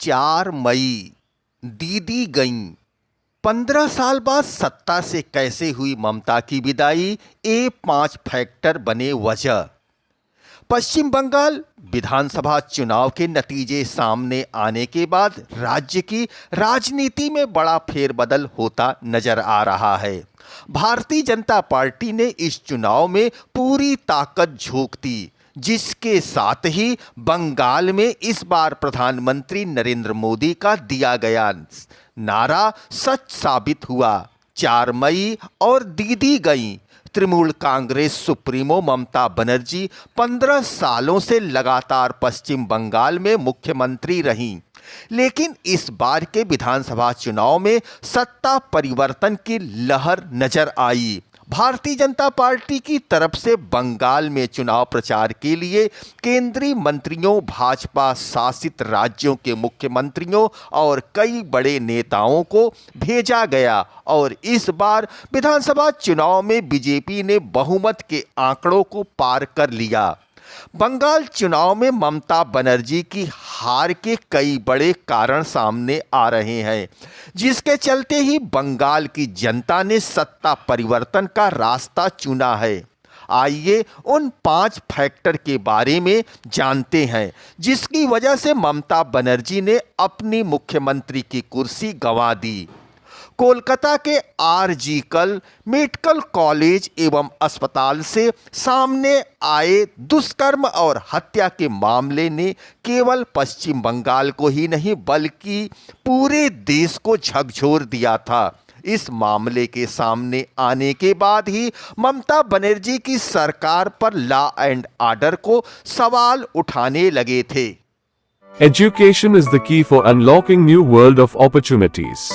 4 मई दीदी गईं। 15 साल बाद सत्ता से कैसे हुई ममता की विदाई, ये 5 फैक्टर बने वजह। पश्चिम बंगाल विधानसभा चुनाव के नतीजे सामने आने के बाद राज्य की राजनीति में बड़ा फेरबदल होता नजर आ रहा है। भारतीय जनता पार्टी ने इस चुनाव में पूरी ताकत झोंक दी, जिसके साथ ही बंगाल में इस बार प्रधानमंत्री नरेंद्र मोदी का दिया गया नारा सच साबित हुआ। 4 मई और दीदी गई। तृणमूल कांग्रेस सुप्रीमो ममता बनर्जी 15 सालों से लगातार पश्चिम बंगाल में मुख्यमंत्री रहीं, लेकिन इस बार के विधानसभा चुनाव में सत्ता परिवर्तन की लहर नजर आई। भारतीय जनता पार्टी की तरफ से बंगाल में चुनाव प्रचार के लिए केंद्रीय मंत्रियों, भाजपा शासित राज्यों के मुख्यमंत्रियों और कई बड़े नेताओं को भेजा गया और इस बार विधानसभा चुनाव में बीजेपी ने बहुमत के आंकड़ों को पार कर लिया। बंगाल चुनाव में ममता बनर्जी की हार के कई बड़े कारण सामने आ रहे हैं, जिसके चलते ही बंगाल की जनता ने सत्ता परिवर्तन का रास्ता चुना है। आइए उन 5 फैक्टर के बारे में जानते हैं, जिसकी वजह से ममता बनर्जी ने अपनी मुख्यमंत्री की कुर्सी गंवा दी। कोलकाता के आरजीकर मेडिकल कॉलेज एवं अस्पताल से सामने आए दुष्कर्म और हत्या के मामले ने केवल पश्चिम बंगाल को ही नहीं बल्कि पूरे देश को झकझोर दिया था। इस मामले के सामने आने के बाद ही ममता बनर्जी की सरकार पर लॉ एंड ऑर्डर को सवाल उठाने लगे थे। Education is the key for unlocking new world of opportunities.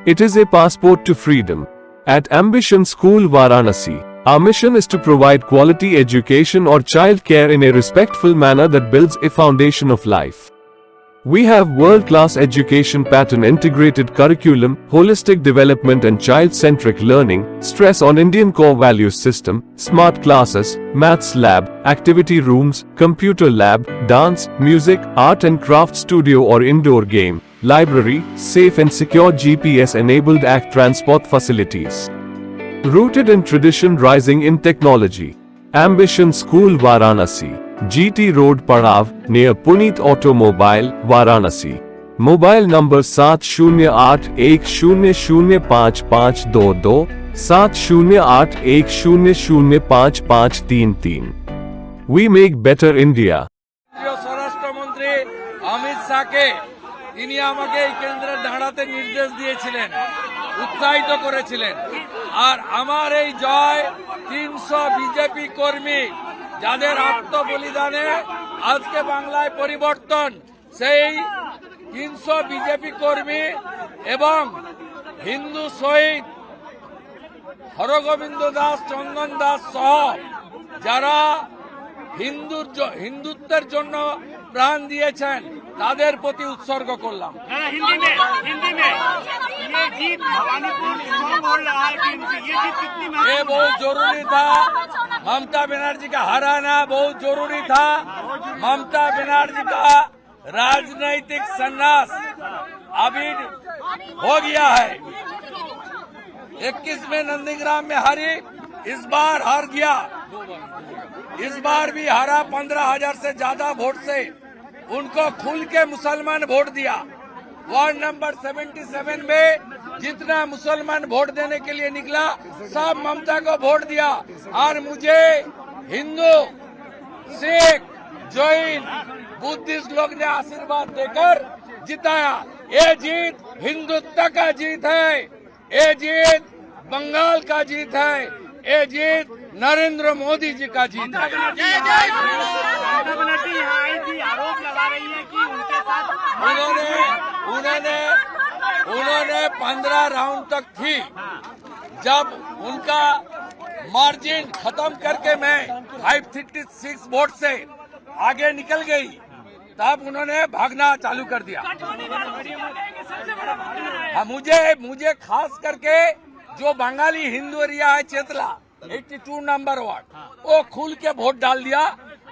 It is a passport to freedom. At Ambition School Varanasi, our mission is to provide quality education or child care in a respectful manner that builds a foundation of life. We have world-class education pattern, integrated curriculum, holistic development and child-centric learning, stress on Indian core values system, smart classes, maths lab, activity rooms, computer lab, dance, music, art and craft studio or indoor game, library, safe and secure GPS-enabled ACT transport facilities. Rooted in tradition, rising in technology. Ambition School Varanasi, GT Road Padav, near Puneet Automobile, Varanasi. Mobile number 7081005522, 7081005533. We make better India. স্বরাষ্ট্রমন্ত্রী অমিত শাহকে তিনি আমাকে এই কেন্দ্রে দাঁড়াতে নির্দেশ দিয়েছিলেন, উৎসাহিত করেছিলেন। আর আমার এই জয় 300 বিজেপি কর্মী যাদের আত্মবলিদানে আজকে বাংলায় পরিবর্তন, সেই 300 বিজেপি কর্মী এবং হিন্দু শহীদ হরগোবিন্দ দাস, চন্দন দাস সহ যারা হিন্দুত্বের জন্য প্রাণ দিয়েছেন তাদের প্রতি উৎসর্গ করলাম। ये बहुत जरूरी था, ममता बनर्जी का हराना बहुत जरूरी था। ममता बनर्जी का राजनीतिक संन्यास अभी हो गया है। 21 में नंदीग्राम में हारी, इस बार हार गया। इस बार भी हारा 15,000 से ज्यादा वोट से। उनको खुल के मुसलमान वोट दिया। वार्ड नंबर 77 में जितना मुसलमान वोट देने के लिए निकला, सब ममता को वोट दिया। और मुझे हिंदू, सिख, जैन, बुद्धिस्ट लोग ने आशीर्वाद देकर जिताया। ये जीत हिंदुत्व का जीत है, ये जीत बंगाल का जीत है, ये जीत नरेंद्र मोदी जी का जीत है। उन्होंने 15 राउंड तक थी। जब उनका मार्जिन खत्म करके मैं 536 वोट से आगे निकल गई, तब उन्होंने भागना चालू कर दिया। मुझे खास करके जो बंगाली हिंदू एरिया है चेतला 82 नंबर वार्ड, वो खुल के वोट डाल दिया।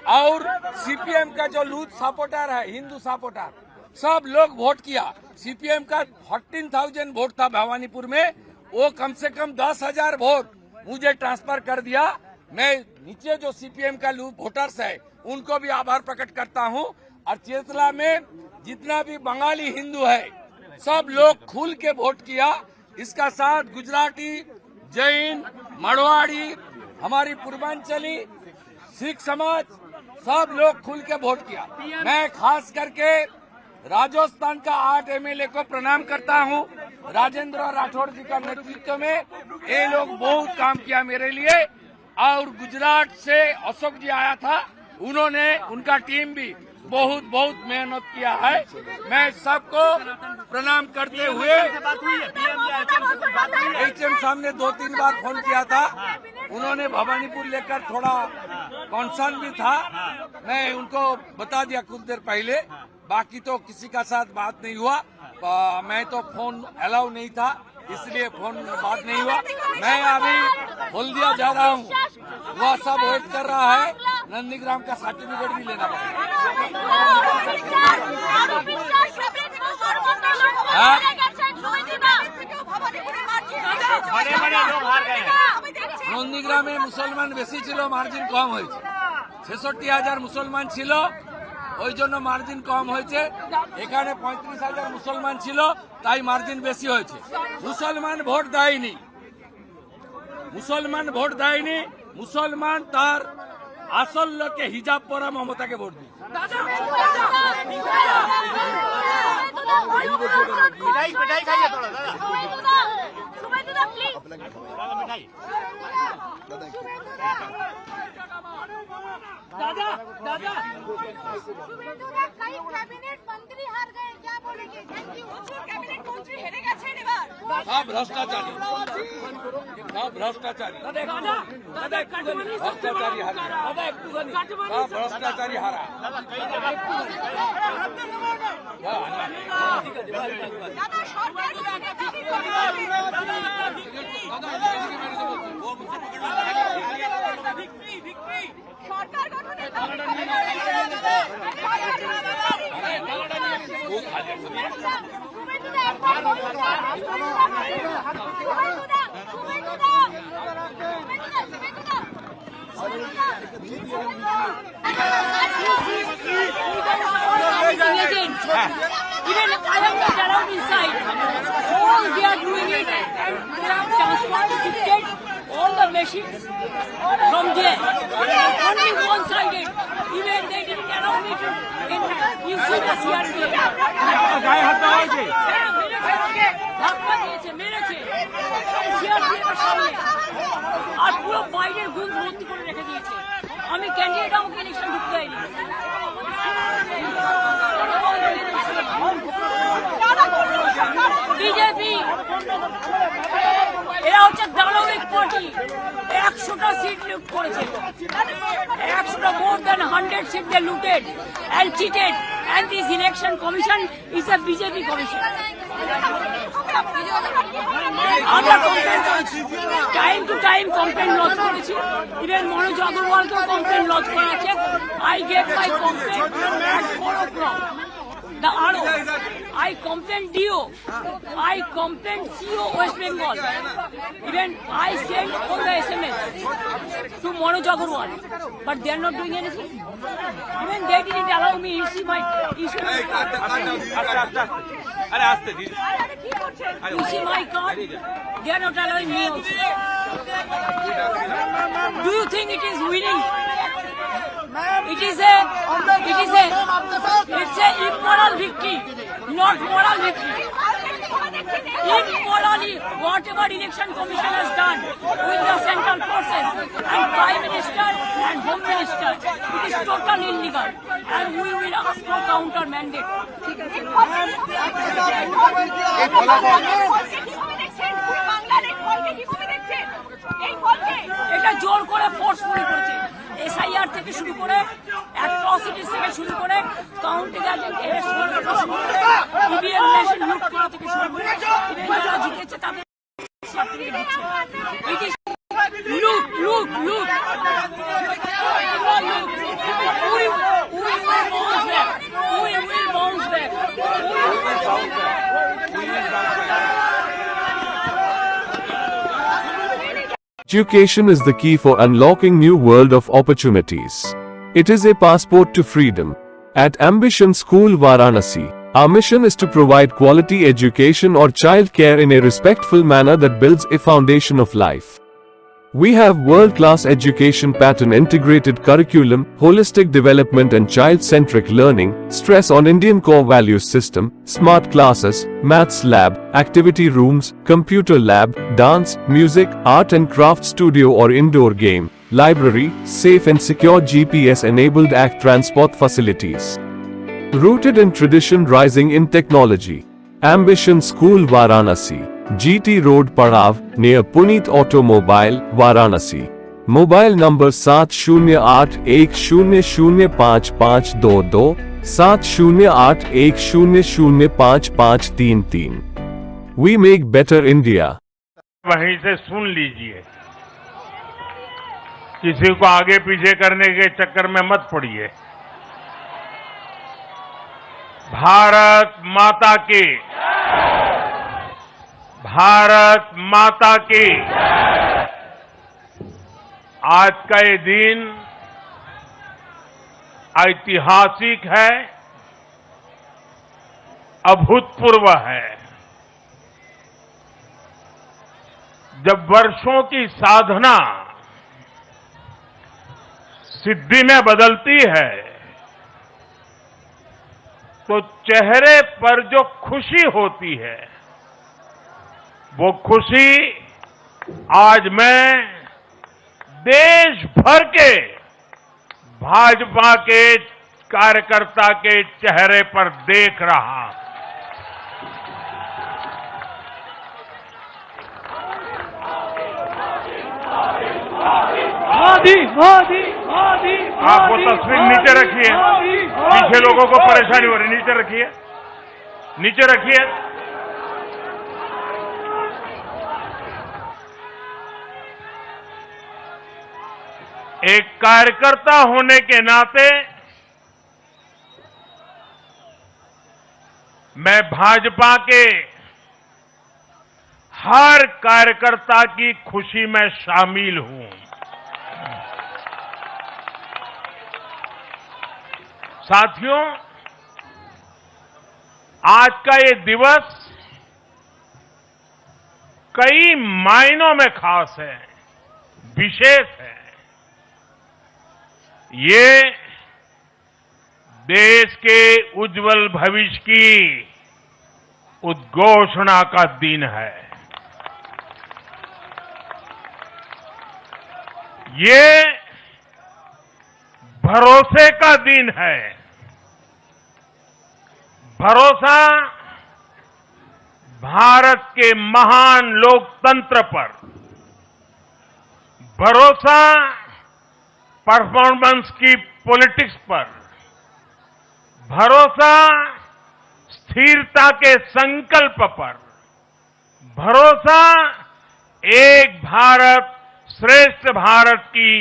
और सीपीएम का जो लूज सपोर्टर है, हिंदू सपोर्टर, सब लोग वोट किया। सीपीएम का 14,000 वोट था भवानीपुर में, वो कम से कम 10,000 वोट मुझे ट्रांसफर कर दिया। मैं नीचे जो सीपीएम का वोटर्स है उनको भी आभार प्रकट करता हूं। और चेतला में जितना भी बंगाली हिंदू है सब लोग खुल के वोट किया। इसका साथ गुजराती, जैन, मरवाड़ी, हमारी पूर्वांचली, सिख समाज सब लोग खुल के वोट किया। मैं खास करके राजस्थान का 8 एमएलए को प्रणाम करता हूं। राजेंद्र राठौड़ जी का नेतृत्व में ये लोग बहुत काम किया मेरे लिए। और गुजरात से अशोक जी आया था, उन्होंने, उनका टीम भी बहुत बहुत मेहनत किया है। मैं सबको प्रणाम करते हुए एचएम साहब ने 2-3 बार फोन किया था, उन्होंने भवानीपुर लेकर थोड़ा कंसर्न भी था, मैं उनको बता दिया कुछ देर पहले। बाकी तो किसी का साथ बात नहीं हुआ, मैं तो फोन अलाउ नहीं था इसलिए फोन बात नहीं हुआ। मैं अभी हल्दिया जा रहा हूँ, वह सब वेट कर रहा है, नंदीग्राम का सर्टिफिकेट भी लेना पड़ेगा। नंदीग्राम में मुसलमान बेশি ছিল, মার্জিন কম হয়েছে। 66,000 মুসলমান ছিল, ওই জন্য মার্জিন কম হয়েছে। এখানে 35,000 মুসলমান ছিল, তাই মার্জিন বেশি হয়েছে। মুসলমান ভোট দেয়নি, মুসলমান ভোট দেয়নি, মুসলমান তার আসল লোকে হিজাব পরা মমতাকে ভোট দিয়েছে। दादा दादा कई कैबिनेट मंत्री हार गए, क्या बोलेंगे? Thank you. कैबिनेट मंत्री हेरे গেছেন এবার। सब भ्रष्टाचारी, सब भ्रष्टाचारी, भ्रष्टाचारी हारा, सब भ्रष्टाचारी हारा। दादा সরকার সরকার গঠনের Even I am not around inside. All they are doing it, and they have transported all the machines from there. Only one-sided. Even they didn't allow me to you see the CRP. ধাক্কা দিয়েছে, মেরেছে CRP এর সামনে, আর পুরো বাইরের গুণ ভর্তি করে রেখে দিয়েছে। আমি ক্যান্ডিডেট, আমাকে ইলেকশন ঢুকতে দেয়নি। বিজেপি এরা হচ্ছে দানবিক পার্টি, 100টা সিট লুট করেছে, 100টা more than 100 seats they looted and cheated, and this election commission is a BJP commission. আমরা কমপ্লেন করেছি, time to time complain lodge করেছি, ইভেন মনোজ আগরওয়ালকেও কমপ্লেন লজ করা আছে। I gave my complaint at 4 o'clock. The RO, I complained DO, I complained CO West Bengal, even I sent all the SMS to Manoj Agarwal, but they are not doing anything. Even they didn't allow me. You see my card. They are not allowing me also. Do you think it is winning? It's a immoral victory, not moral victory. Immorally, whatever election commission has done with the central forces and prime minister and home minister, it is totally illegal, and we will ask for counter mandate. এটা জোর করে forcefully করেছে, SIR থেকে শুরু করে atrocities থেকে শুরু করে কাউন্টিং এজেন্ট ইভিএম মেশিন লুট করা থেকে শুরু করে যারা জিতেছে তাদের সার্টিফিকেট দিচ্ছে। ইট ইজ লুট লুট লুট। We will bounce back. Education is the key for unlocking new world of opportunities. It is a passport to freedom. At Ambition School Varanasi, our mission is to provide quality education or child care in a respectful manner that builds a foundation of life. We have world-class education pattern, integrated curriculum, holistic development and child-centric learning, stress on Indian core values system, smart classes, maths lab, activity rooms, computer lab, dance, music, art and craft studio or indoor game, library, safe and secure GPS-enabled ACT transport facilities. Rooted in tradition, rising in technology. Ambition School Varanasi, GT Road Padav, near Puneet Automobile, Varanasi. Mobile number 7081005522, 7081005533. We make better India. वहीं से सुन लीजिए, किसी को आगे पीछे करने के चक्कर में मत पड़िए। भारत माता की, भारत माता की। आज का ये दिन ऐतिहासिक है, अभूतपूर्व है। जब वर्षों की साधना सिद्धि में बदलती है, तो चेहरे पर जो खुशी होती है, वो खुशी आज मैं देश भर के भाजपा के कार्यकर्ता के चेहरे पर देख रहा हूं। मोदी मोदी मोदी। आप वो तस्वीर नीचे रखिए, पीछे लोगों को परेशानी हो रही, नीचे रखिए, नीचे रखिए। एक कार्यकर्ता होने के नाते मैं भाजपा के हर कार्यकर्ता की खुशी में शामिल हूं। साथियों, आज का ये दिवस कई मायनों में खास है, विशेष है। ये देश के उज्जवल भविष्य की उद्घोषणा का दिन है। ये भरोसे का दिन है। भरोसा भारत के महान लोकतंत्र पर, भरोसा परफॉर्मेंस की पॉलिटिक्स पर, भरोसा स्थिरता के संकल्प पर, भरोसा एक भारत श्रेष्ठ भारत की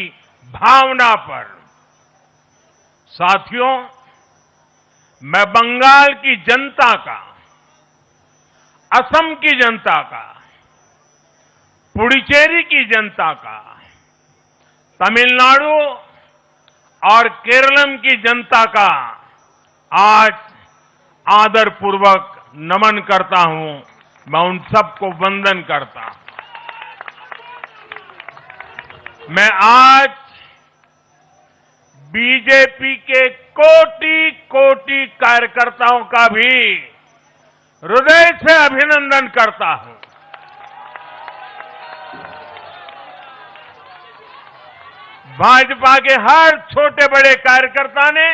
भावना पर। साथियों, मैं बंगाल की जनता का, असम की जनता का, पुडुचेरी की जनता का, तमिलनाडु और केरलम की जनता का आज आदरपूर्वक नमन करता हूं। मैं उन सबको वंदन करता हूं। मैं आज बीजेपी के कोटि कोटि कार्यकर्ताओं का भी हृदय से अभिनंदन करता हूं। भाजपा के हर छोटे बड़े कार्यकर्ता ने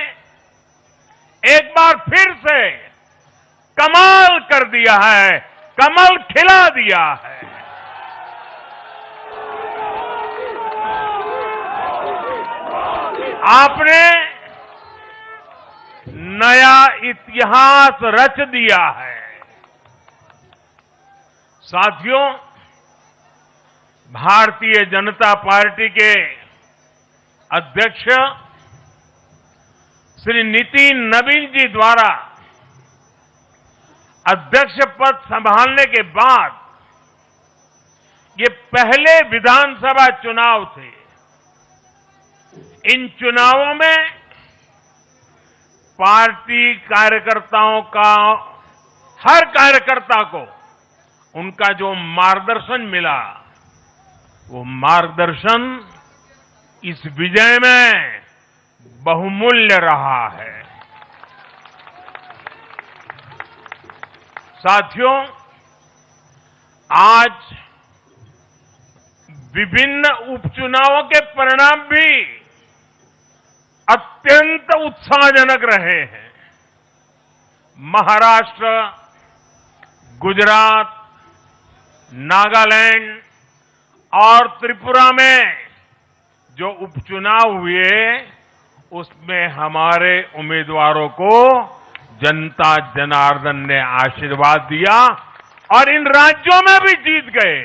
एक बार फिर से कमाल कर दिया है, कमल खिला दिया है। आपने नया इतिहास रच दिया है। साथियों, भारतीय जनता पार्टी के अध्यक्ष श्री नितिन नवीन जी द्वारा अध्यक्ष पद संभालने के बाद ये पहले विधानसभा चुनाव थे। इन चुनावों में पार्टी कार्यकर्ताओं का, हर कार्यकर्ता को उनका जो मार्गदर्शन मिला, वो मार्गदर्शन इस विजय में बहुमूल्य रहा है। साथियों, आज विभिन्न उपचुनावों के परिणाम भी अत्यंत उत्साहजनक रहे हैं। महाराष्ट्र, गुजरात, नागालैंड और त्रिपुरा में जो उपचुनाव हुए, उसमें हमारे उम्मीदवारों को जनता जनार्दन ने आशीर्वाद दिया और इन राज्यों में भी जीत गए।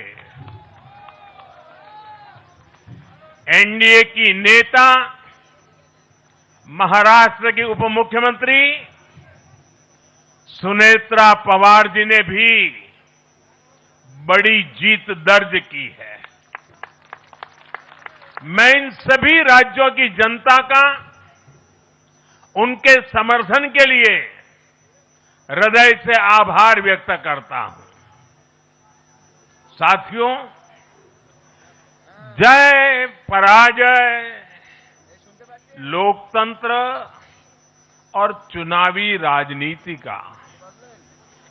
एनडीए की नेता, महाराष्ट्र की उप मुख्यमंत्री सुनेत्रा पवार जी ने भी बड़ी जीत दर्ज की है। मैं इन सभी राज्यों की जनता का उनके समर्थन के लिए हृदय से आभार व्यक्त करता हूं। साथियों, जय पराजय लोकतंत्र और चुनावी राजनीति का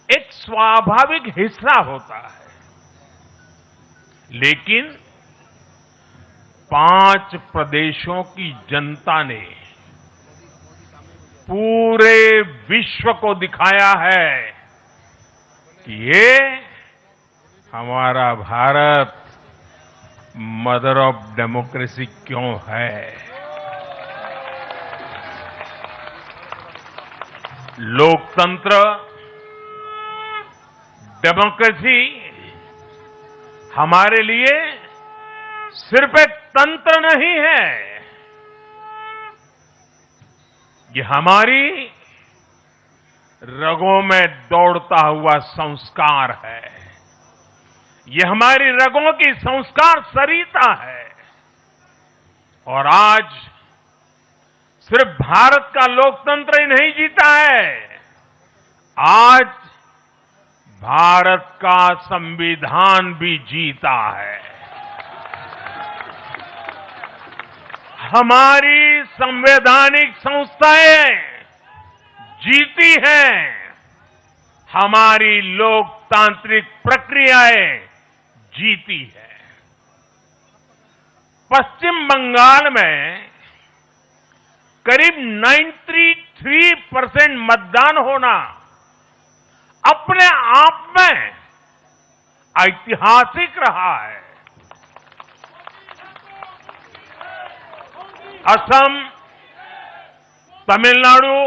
एक स्वाभाविक हिस्सा होता है, लेकिन 5 प्रदेशों की जनता ने पूरे विश्व को दिखाया है कि ये हमारा भारत मदर ऑफ डेमोक्रेसी क्यों है। लोकतंत्र, डेमोक्रेसी हमारे लिए सिर्फ एक तंत्र नहीं है, ये हमारी रगों में दौड़ता हुआ संस्कार है। ये हमारी रगों की संस्कार सरिता है। और आज सिर्फ भारत का लोकतंत्र ही नहीं जीता है, आज भारत का संविधान भी जीता है। हमारी संवैधानिक संस्थाएं जीती हैं, हमारी लोकतांत्रिक प्रक्रियाएं जीती है। पश्चिम बंगाल में करीब 93% मतदान होना अपने आप में ऐतिहासिक रहा है। असम, तमिलनाडु,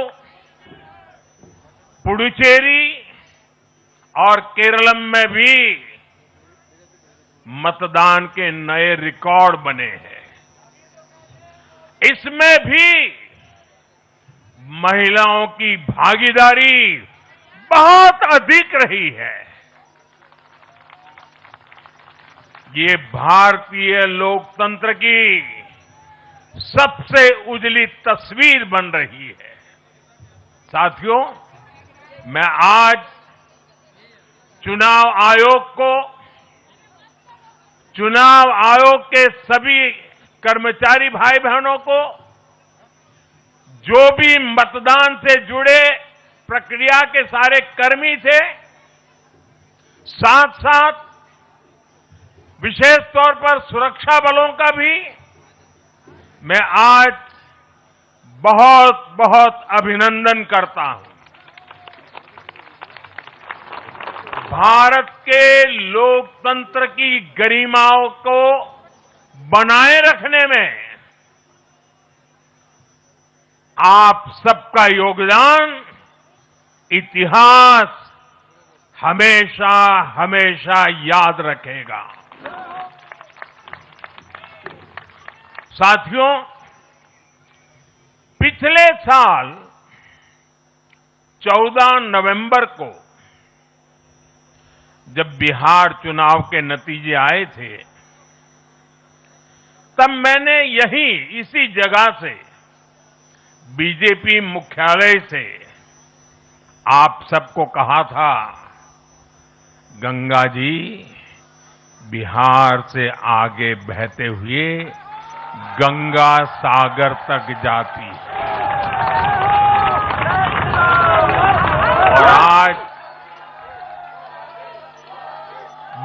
पुडुचेरी और केरलम में भी मतदान के नए रिकॉर्ड बने हैं। इसमें भी महिलाओं की भागीदारी बहुत अधिक रही है। ये भारतीय लोकतंत्र की सबसे उजली तस्वीर बन रही है। साथियों, मैं आज चुनाव आयोग को, चुनाव आयोग के सभी कर्मचारी भाई बहनों को, जो भी मतदान से जुड़े प्रक्रिया के सारे कर्मी थे, साथ साथ विशेष तौर पर सुरक्षा बलों का भी मैं आज बहुत बहुत अभिनंदन करता हूं। भारत के लोकतंत्र की गरिमाओं को बनाए रखने में आप सबका योगदान इतिहास हमेशा हमेशा याद रखेगा। साथियों, पिछले साल 14 नवंबर को जब बिहार चुनाव के नतीजे आए थे, तब मैंने यही इसी जगह से बीजेपी मुख्यालय से आप सबको कहा था, गंगा जी बिहार से आगे बहते हुए गंगा सागर तक जाती है। और आज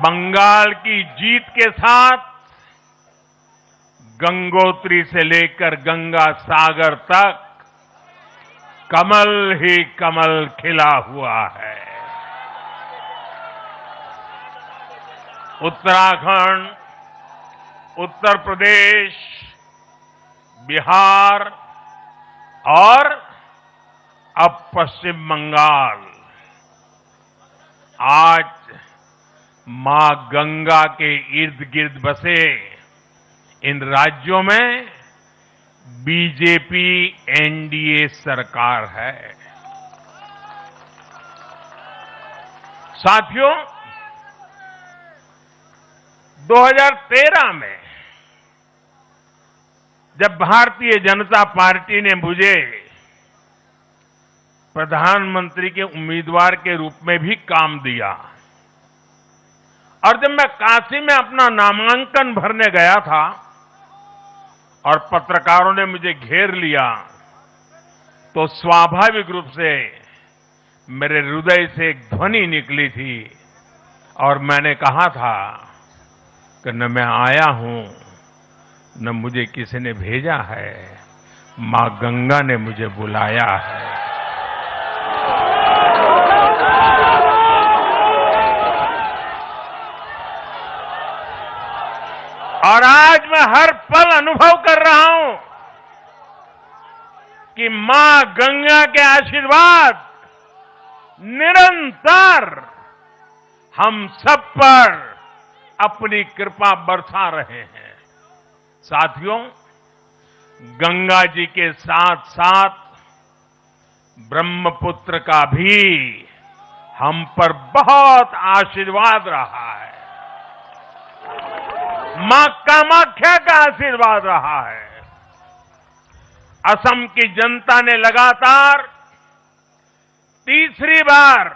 बंगाल की जीत के साथ गंगोत्री से लेकर गंगा सागर तक कमल ही कमल खिला हुआ है। उत्तराखंड, उत्तर प्रदेश, बिहार और अब पश्चिम बंगाल आज मां गंगा के इर्द गिर्द बसे इन राज्यों में बीजेपी एनडीए सरकार है। साथियों, 2013 में जब भारतीय जनता पार्टी ने मुझे प्रधानमंत्री के उम्मीदवार के रूप में भी काम दिया और जब मैं काशी में अपना नामांकन भरने गया था और पत्रकारों ने मुझे घेर लिया, तो स्वाभाविक रूप से मेरे हृदय से एक ध्वनि निकली थी और मैंने कहा था कि न मैं आया हूं, न मुझे किसी ने भेजा है, मां गंगा ने मुझे बुलाया है। और आज मैं हर पल अनुभव कर रहा हूं कि मां गंगा के आशीर्वाद निरंतर हम सब पर अपनी कृपा बरसा रहे हैं। साथियों, गंगा जी के साथ साथ ब्रह्मपुत्र का भी हम पर बहुत आशीर्वाद रहा है। मां कामाख्या का आशीर्वाद रहा है। असम की जनता ने लगातार तीसरी बार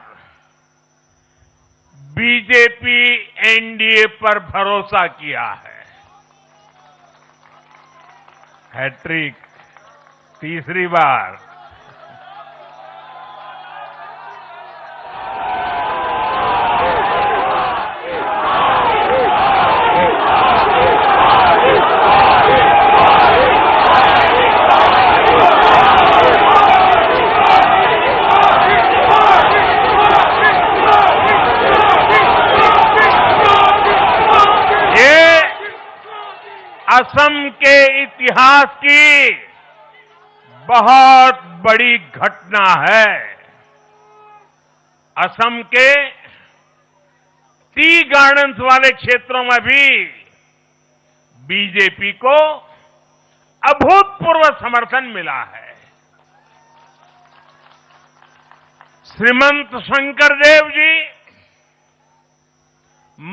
बीजेपी एनडीए पर भरोसा किया है। हैट्रिक, तीसरी बार। असम के इतिहास की बहुत बड़ी घटना है। असम के टी गार्डन्स वाले क्षेत्रों में भी बीजेपी को अभूतपूर्व समर्थन मिला है। श्रीमंत शंकरदेव जी,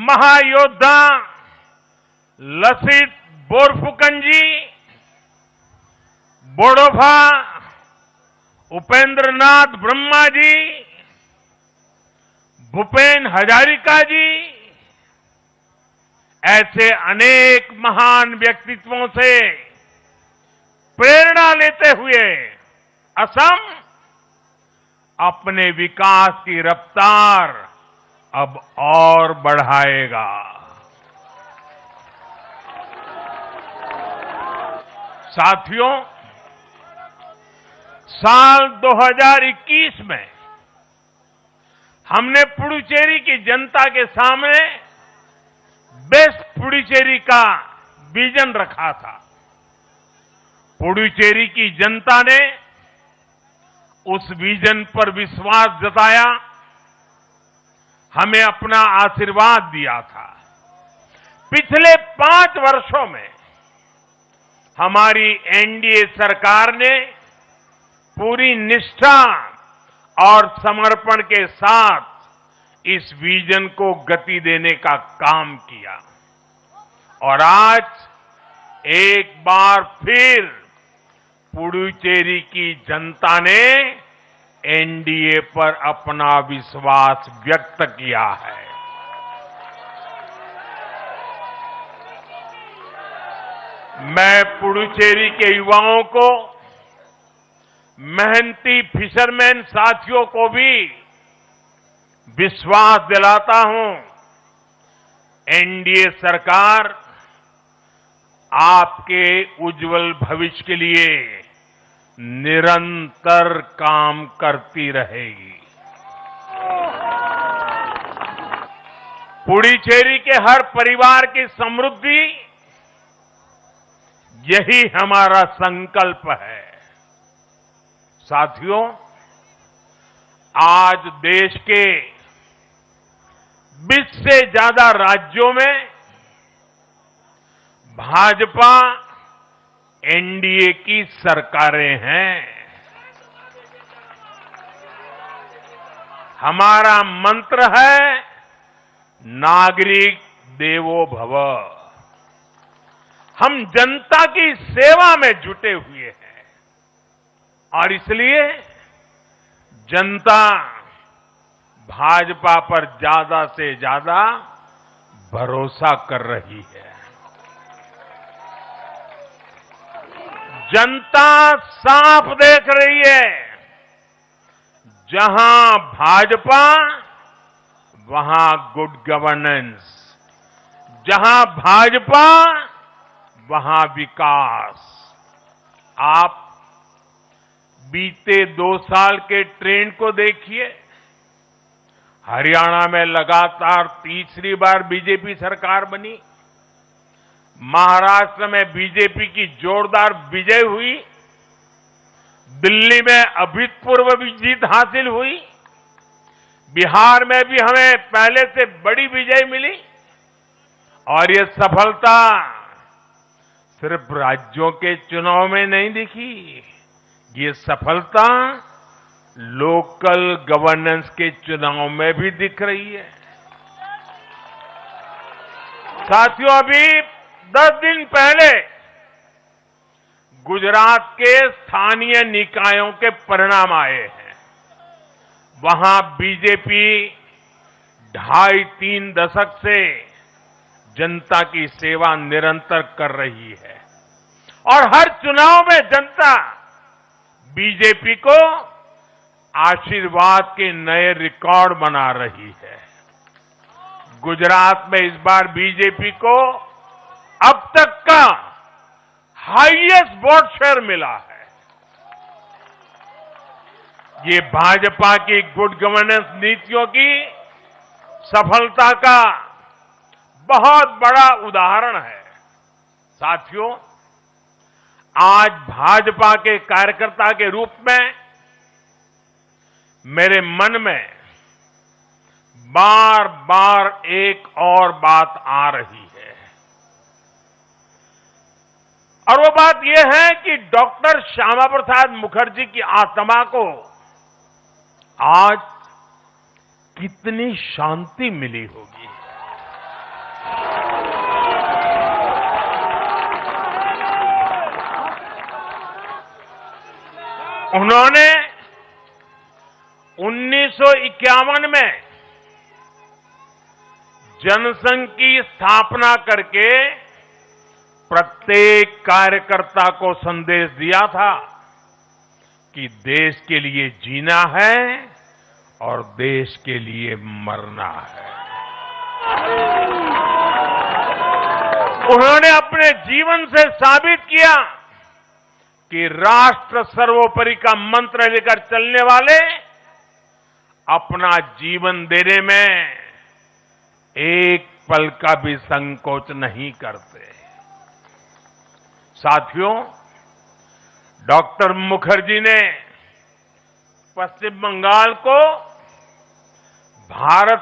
महायोद्धा लसित बोरफुकन जी, बोडोफा उपेंद्र नाथ ब्रह्मा जी, भूपेन हजारिका जी, ऐसे अनेक महान व्यक्तित्वों से प्रेरणा लेते हुए असम अपने विकास की रफ्तार अब और बढ़ाएगा। साथियों, साल 2021 में हमने पुडुचेरी की जनता के सामने बेस्ट पुडुचेरी का विजन रखा था। पुडुचेरी की जनता ने उस विजन पर विश्वास जताया, हमें अपना आशीर्वाद दिया था। पिछले 5 वर्षों में हमारी एनडीए सरकार ने पूरी निष्ठा और समर्पण के साथ इस विजन को गति देने का काम किया और आज एक बार फिर पुडुचेरी की जनता ने एनडीए पर अपना विश्वास व्यक्त किया है। मैं पुडुचेरी के युवाओं को, मेहनती फिशरमैन साथियों को भी विश्वास दिलाता हूं, एनडीए सरकार आपके उज्जवल भविष्य के लिए निरंतर काम करती रहेगी। पुडुचेरी के हर परिवार की समृद्धि, यही हमारा संकल्प है। साथियों, आज देश के 20 से ज्यादा राज्यों में भाजपा एनडीए की सरकारें हैं। हमारा मंत्र है नागरिक देवो भव। हम जनता की सेवा में जुटे हुए हैं और इसलिए जनता भाजपा पर ज्यादा से ज्यादा भरोसा कर रही है। जनता साफ देख रही है, जहां भाजपा वहां गुड गवर्नेंस, जहां भाजपा वहां विकास। आप बीते 2 साल के ट्रेंड को देखिए। हरियाणा में लगातार तीसरी बार बीजेपी सरकार बनी, महाराष्ट्र में बीजेपी की जोरदार विजय हुई, दिल्ली में अभूतपूर्व जीत हासिल हुई, बिहार में भी हमें पहले से बड़ी विजय मिली और ये सफलता सिर्फ राज्यों के चुनाव में नहीं दिखी, ये सफलता लोकल गवर्नेंस के चुनाव में भी दिख रही है। साथियों, अभी 10 दिन पहले गुजरात के स्थानीय निकायों के परिणाम आए हैं। वहां बीजेपी 2.5-3 दशक से जनता की सेवा निरंतर कर रही है और हर चुनाव में जनता बीजेपी को आशीर्वाद के नए रिकॉर्ड बना रही है। गुजरात में इस बार बीजेपी को अब तक का हाईएस्ट वोट शेयर मिला है। ये भाजपा की गुड गवर्नेंस नीतियों की सफलता का बहुत बड़ा उदाहरण है। साथियों, आज भाजपा के कार्यकर्ता के रूप में मेरे मन में बार बार एक और बात आ रही है और वो बात यह है कि डॉक्टर श्यामा प्रसाद मुखर्जी की आत्मा को आज कितनी शांति मिली होगी। उन्होंने 1951 में जनसंघ की स्थापना करके प्रत्येक कार्यकर्ता को संदेश दिया था कि देश के लिए जीना है और देश के लिए मरना है। उन्होंने अपने जीवन से साबित किया कि राष्ट्र सर्वोपरि का मंत्र लेकर चलने वाले अपना जीवन देने में एक पल का भी संकोच नहीं करते। साथियों, डॉक्टर मुखर्जी ने पश्चिम बंगाल को भारत